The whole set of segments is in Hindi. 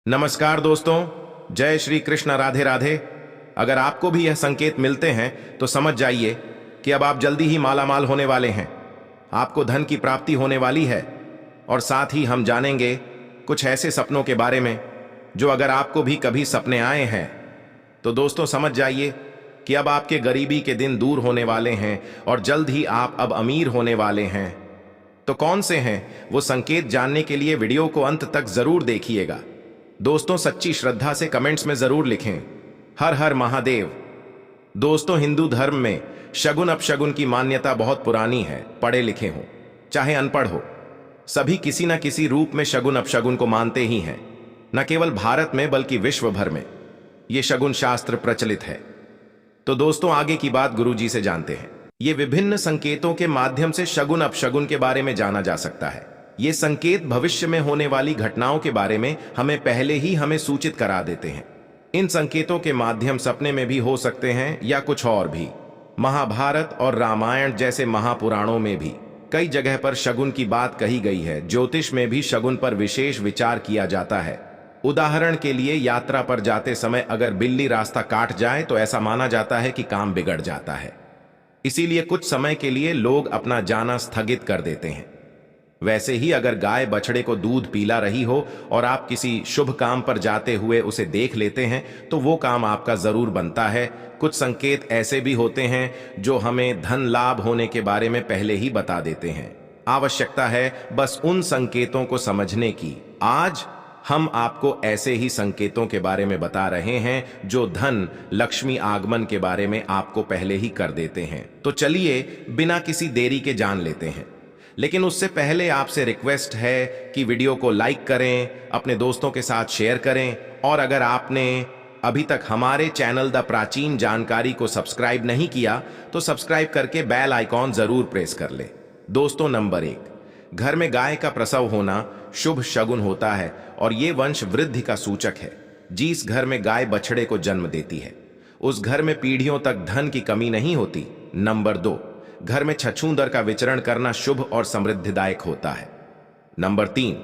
नमस्कार दोस्तों, जय श्री कृष्ण, राधे राधे। अगर आपको भी यह संकेत मिलते हैं तो समझ जाइए कि अब आप जल्दी ही मालामाल होने वाले हैं। आपको धन की प्राप्ति होने वाली है और साथ ही हम जानेंगे कुछ ऐसे सपनों के बारे में जो अगर आपको भी कभी सपने आए हैं तो दोस्तों समझ जाइए कि अब आपके गरीबी के दिन दूर होने वाले हैं और जल्द ही आप अब अमीर होने वाले हैं। तो कौन से हैं वो संकेत जानने के लिए वीडियो को अंत तक जरूर देखिएगा। दोस्तों सच्ची श्रद्धा से कमेंट्स में जरूर लिखें हर हर महादेव। दोस्तों हिंदू धर्म में शगुन अपशगुन की मान्यता बहुत पुरानी है। पढ़े लिखे हो चाहे अनपढ़ हो, सभी किसी न किसी रूप में शगुन अपशगुन को मानते ही हैं। न केवल भारत में बल्कि विश्व भर में ये शगुन शास्त्र प्रचलित है। तो दोस्तों आगे की बात गुरुजी से जानते हैं। ये विभिन्न संकेतों के माध्यम से शगुन अपशगुन के बारे में जाना जा सकता है। ये संकेत भविष्य में होने वाली घटनाओं के बारे में हमें पहले ही हमें सूचित करा देते हैं। इन संकेतों के माध्यम सपने में भी हो सकते हैं या कुछ और भी। महाभारत और रामायण जैसे महापुराणों में भी कई जगह पर शगुन की बात कही गई है। ज्योतिष में भी शगुन पर विशेष विचार किया जाता है। उदाहरण के लिए यात्रा पर जाते समय अगर बिल्ली रास्ता काट जाए तो ऐसा माना जाता है कि काम बिगड़ जाता है। इसीलिए कुछ समय के लिए लोग अपना जाना स्थगित कर देते हैं। वैसे ही अगर गाय बछड़े को दूध पिला रही हो और आप किसी शुभ काम पर जाते हुए उसे देख लेते हैं तो वो काम आपका जरूर बनता है। कुछ संकेत ऐसे भी होते हैं जो हमें धन लाभ होने के बारे में पहले ही बता देते हैं। आवश्यकता है बस उन संकेतों को समझने की। आज हम आपको ऐसे ही संकेतों के बारे में बता रहे हैं जो धन लक्ष्मी आगमन के बारे में आपको पहले ही कर देते हैं। तो चलिए बिना किसी देरी के जान लेते हैं। लेकिन उससे पहले आपसे रिक्वेस्ट है कि वीडियो को लाइक करें, अपने दोस्तों के साथ शेयर करें और अगर आपने अभी तक हमारे चैनल द प्राचीन जानकारी को सब्सक्राइब नहीं किया तो सब्सक्राइब करके बेल आइकॉन जरूर प्रेस कर ले। दोस्तों नंबर 1, घर में गाय का प्रसव होना शुभ शगुन होता है और ये वंश वृद्धि का सूचक है। जिस घर में गाय बछड़े को जन्म देती है उस घर में पीढ़ियों तक धन की कमी नहीं होती। नंबर 2, घर में छछूंदर का विचरण करना शुभ और समृद्धिदायक होता है। नंबर 3,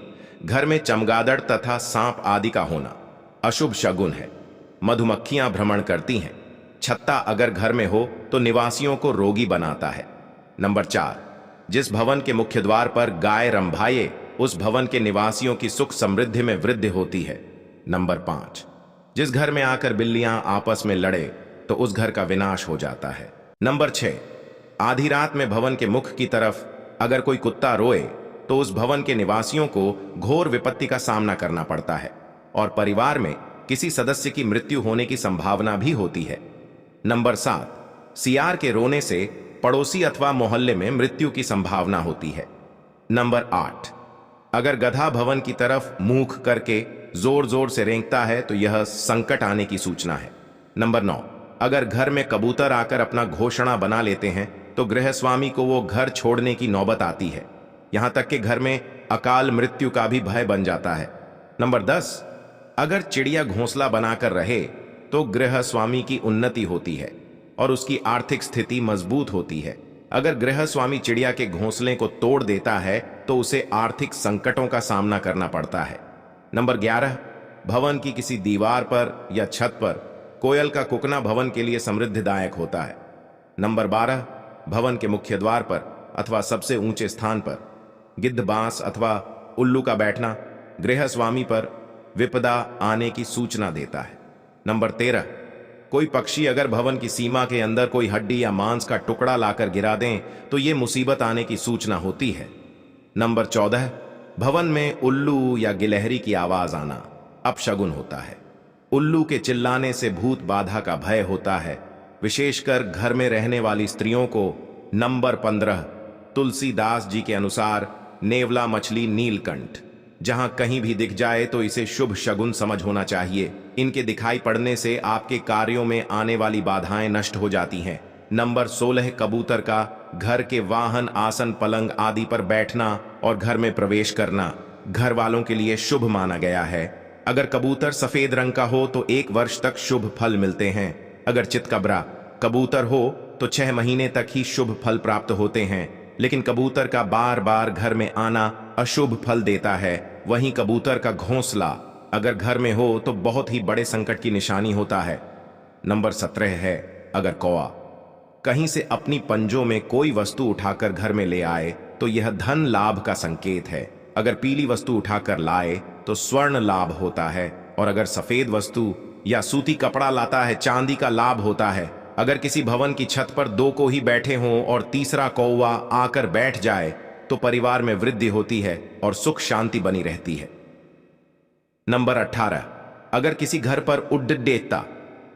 घर में चमगादड़ तथा सांप आदि का होना अशुभ शगुन है। मधुमक्खियां भ्रमण करती हैं। छत्ता अगर घर में हो तो निवासियों को रोगी बनाता है। नंबर 4, जिस भवन के मुख्य द्वार पर गाय रंभाए उस भवन के निवासियों की सुख समृद्धि में वृद्धि होती है। नंबर 5, जिस घर में आकर बिल्लियां आपस में लड़े तो उस घर का विनाश हो जाता है। नंबर 6, आधी रात में भवन के मुख की तरफ अगर कोई कुत्ता रोए तो उस भवन के निवासियों को घोर विपत्ति का सामना करना पड़ता है और परिवार में किसी सदस्य की मृत्यु होने की संभावना भी होती है। नंबर 7, सियार के रोने से पड़ोसी अथवा मोहल्ले में मृत्यु की संभावना होती है। नंबर 8, अगर गधा भवन की तरफ मुख करके जोर जोर से रेंगता है तो यह संकट आने की सूचना है। नंबर 9, अगर घर में कबूतर आकर अपना घोषणा बना लेते हैं तो गृहस्वामी को वो घर छोड़ने की नौबत आती है। यहां तक कि घर में अकाल मृत्यु का भी भय बन जाता है। नंबर 10, अगर चिड़िया घोंसला बनाकर रहे तो गृहस्वामी की उन्नति होती है और उसकी आर्थिक स्थिति मजबूत होती है। अगर गृहस्वामी चिड़िया के घोंसले को तोड़ देता है तो उसे आर्थिक संकटों का सामना करना पड़ता है। नंबर 11, भवन की किसी दीवार पर या छत पर कोयल का कुकना भवन के लिए समृद्धिदायक होता है। नंबर 12, भवन के मुख्य द्वार पर अथवा सबसे ऊंचे स्थान पर गिद्ध बांस अथवा उल्लू का बैठना गृहस्वामी पर विपदा आने की सूचना देता है। नंबर 13, कोई पक्षी अगर भवन की सीमा के अंदर कोई हड्डी या मांस का टुकड़ा लाकर गिरा दें तो ये मुसीबत आने की सूचना होती है। नंबर 14, भवन में उल्लू या गिलहरी की आवाज आना अपशगुन होता है। उल्लू के चिल्लाने से भूत बाधा का भय होता है, विशेषकर घर में रहने वाली स्त्रियों को। नंबर 15, तुलसीदास जी के अनुसार नेवला मछली नीलकंठ जहां कहीं भी दिख जाए तो इसे शुभ शगुन समझ होना चाहिए। इनके दिखाई पड़ने से आपके कार्यों में आने वाली बाधाएं नष्ट हो जाती हैं। नंबर 16, कबूतर का घर के वाहन आसन पलंग आदि पर बैठना और घर में प्रवेश करना घर वालों के लिए शुभ माना गया है। अगर कबूतर सफेद रंग का हो तो 1 वर्ष तक शुभ फल मिलते हैं। अगर चितकबरा कबूतर हो तो 6 महीने तक ही शुभ फल प्राप्त होते हैं। लेकिन कबूतर का बार बार घर में आना अशुभ फल देता है। वहीं कबूतर का घोंसला अगर घर में हो तो बहुत ही बड़े संकट की निशानी होता है। नंबर 17 है, अगर कौवा कहीं से अपनी पंजों में कोई वस्तु उठाकर घर में ले आए तो यह धन लाभ का संकेत है। अगर पीली वस्तु उठाकर लाए तो स्वर्ण लाभ होता है, और अगर सफेद वस्तु या सूती कपड़ा लाता है चांदी का लाभ होता है। अगर किसी भवन की छत पर दो को ही बैठे हों और तीसरा कौवा आकर बैठ जाए तो परिवार में वृद्धि होती है और सुख शांति बनी रहती है। नंबर 18, अगर किसी घर पर उड्डयेता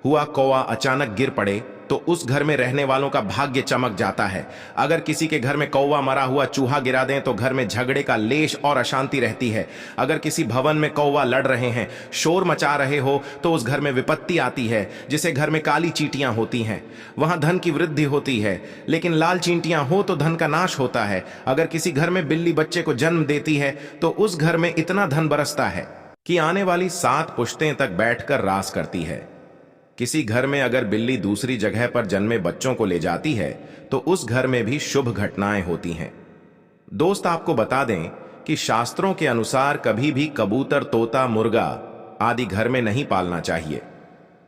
हुआ कौवा अचानक गिर पड़े तो उस घर में रहने वालों का भाग्य चमक जाता है। अगर किसी के घर में कौवा मरा हुआ चूहा गिरा दें तो घर में झगड़े का लेश और अशांति रहती है। अगर किसी भवन में कौवा लड़ रहे हैं, शोर मचा रहे हो तो उस घर में विपत्ति आती है, जिसे घर में काली चींटियां होती हैं। वहां धन की वृद्धि होती है, लेकिन लाल चींटियां हो तो धन का नाश होता है। अगर किसी घर में बिल्ली बच्चे को जन्म देती है तो उस घर में इतना धन बरसता है कि आने वाली 7 पुश्तें तक बैठकर रास करती है। किसी घर में अगर बिल्ली दूसरी जगह पर जन्मे बच्चों को ले जाती है तो उस घर में भी शुभ घटनाएं होती हैं। दोस्त, आपको बता दें कि शास्त्रों के अनुसार कभी भी कबूतर, तोता, मुर्गा आदि घर में नहीं पालना चाहिए।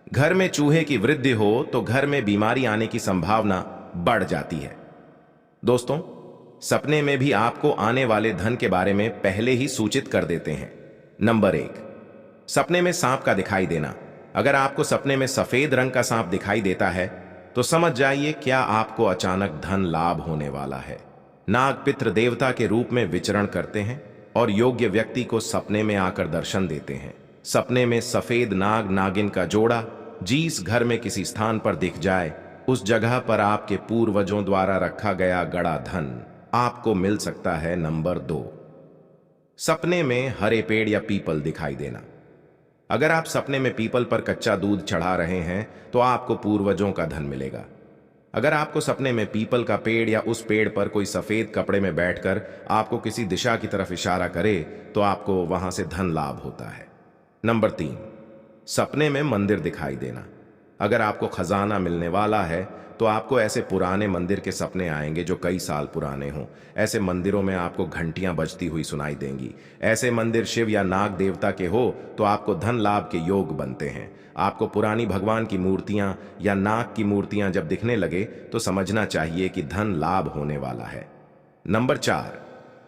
घर में चूहे की वृद्धि हो तो घर में बीमारी आने की संभावना बढ़ जाती है। दोस्तों, सपने में भी आपको आने वाले धन के बारे में पहले ही सूचित कर देते हैं। नंबर 1, सपने में सांप का दिखाई देना। अगर आपको सपने में सफेद रंग का सांप दिखाई देता है तो समझ जाइए क्या आपको अचानक धन लाभ होने वाला है। नाग पितृ देवता के रूप में विचरण करते हैं और योग्य व्यक्ति को सपने में आकर दर्शन देते हैं। सपने में सफेद नाग नागिन का जोड़ा जिस घर में किसी स्थान पर दिख जाए, उस जगह पर आपके पूर्वजों द्वारा रखा गया गड़ा धन आपको मिल सकता है। नंबर 2, सपने में हरे पेड़ या पीपल दिखाई देना। अगर आप सपने में पीपल पर कच्चा दूध चढ़ा रहे हैं तो आपको पूर्वजों का धन मिलेगा। अगर आपको सपने में पीपल का पेड़ या उस पेड़ पर कोई सफेद कपड़े में बैठकर आपको किसी दिशा की तरफ इशारा करे तो आपको वहां से धन लाभ होता है। नंबर 3, सपने में मंदिर दिखाई देना। अगर आपको खजाना मिलने वाला है तो आपको ऐसे पुराने मंदिर के सपने आएंगे जो कई साल पुराने हों। ऐसे मंदिरों में आपको घंटियां बजती हुई सुनाई देंगी। ऐसे मंदिर शिव या नाग देवता के हो तो आपको धन लाभ के योग बनते हैं। आपको पुरानी भगवान की मूर्तियां या नाग की मूर्तियां जब दिखने लगे तो समझना चाहिए कि धन लाभ होने वाला है। नंबर 4,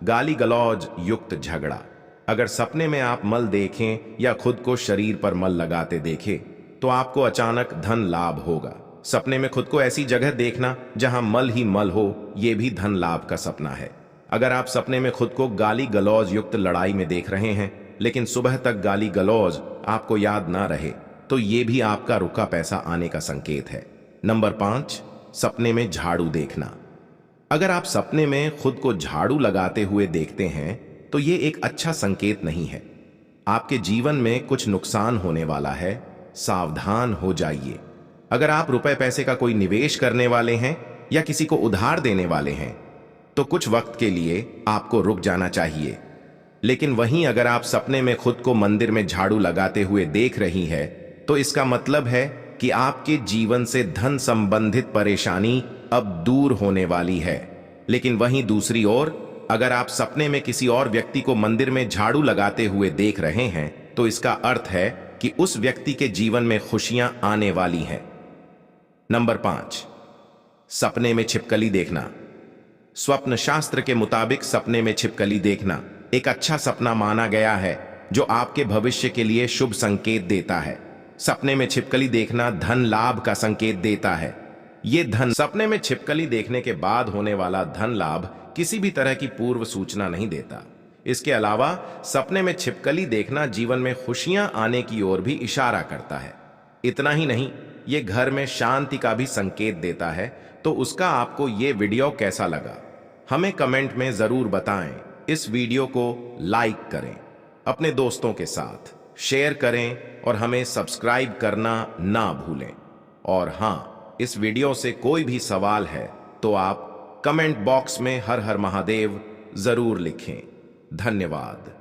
गाली गलौज युक्त झगड़ा। अगर सपने में आप मल देखें या खुद को शरीर पर मल लगाते देखें तो आपको अचानक धन लाभ होगा। सपने में खुद को ऐसी जगह देखना जहां मल ही मल हो, यह भी धन लाभ का सपना है। अगर आप सपने में खुद को गाली गलौज युक्त लड़ाई में देख रहे हैं लेकिन सुबह तक गाली गलौज आपको याद ना रहे तो यह भी आपका रुका पैसा आने का संकेत है। नंबर 5, सपने में झाड़ू देखना। अगर आप सपने में खुद को झाड़ू लगाते हुए देखते हैं तो यह एक अच्छा संकेत नहीं है। आपके जीवन में कुछ नुकसान होने वाला है, सावधान हो जाइए। अगर आप रुपए पैसे का कोई निवेश करने वाले हैं या किसी को उधार देने वाले हैं तो कुछ वक्त के लिए आपको रुक जाना चाहिए। लेकिन वहीं अगर आप सपने में खुद को मंदिर में झाड़ू लगाते हुए देख रही है तो इसका मतलब है कि आपके जीवन से धन संबंधित परेशानी अब दूर होने वाली है। लेकिन वहीं दूसरी ओर अगर आप सपने में किसी और व्यक्ति को मंदिर में झाड़ू लगाते हुए देख रहे हैं तो इसका अर्थ है कि उस व्यक्ति के जीवन में खुशियां आने वाली हैं। नंबर 5, सपने में छिपकली देखना। स्वप्न शास्त्र के मुताबिक सपने में छिपकली देखना एक अच्छा सपना माना गया है जो आपके भविष्य के लिए शुभ संकेत देता है। सपने में छिपकली देखना धन लाभ का संकेत देता है। सपने में छिपकली देखने के बाद होने वाला धन लाभ किसी भी तरह की पूर्व सूचना नहीं देता। इसके अलावा सपने में छिपकली देखना जीवन में खुशियां आने की ओर भी इशारा करता है। इतना ही नहीं, ये घर में शांति का भी संकेत देता है। तो उसका आपको ये वीडियो कैसा लगा हमें कमेंट में जरूर बताएं। इस वीडियो को लाइक करें, अपने दोस्तों के साथ शेयर करें और हमें सब्सक्राइब करना ना भूलें। और हाँ, इस वीडियो से कोई भी सवाल है तो आप कमेंट बॉक्स में हर हर महादेव जरूर लिखें। धन्यवाद।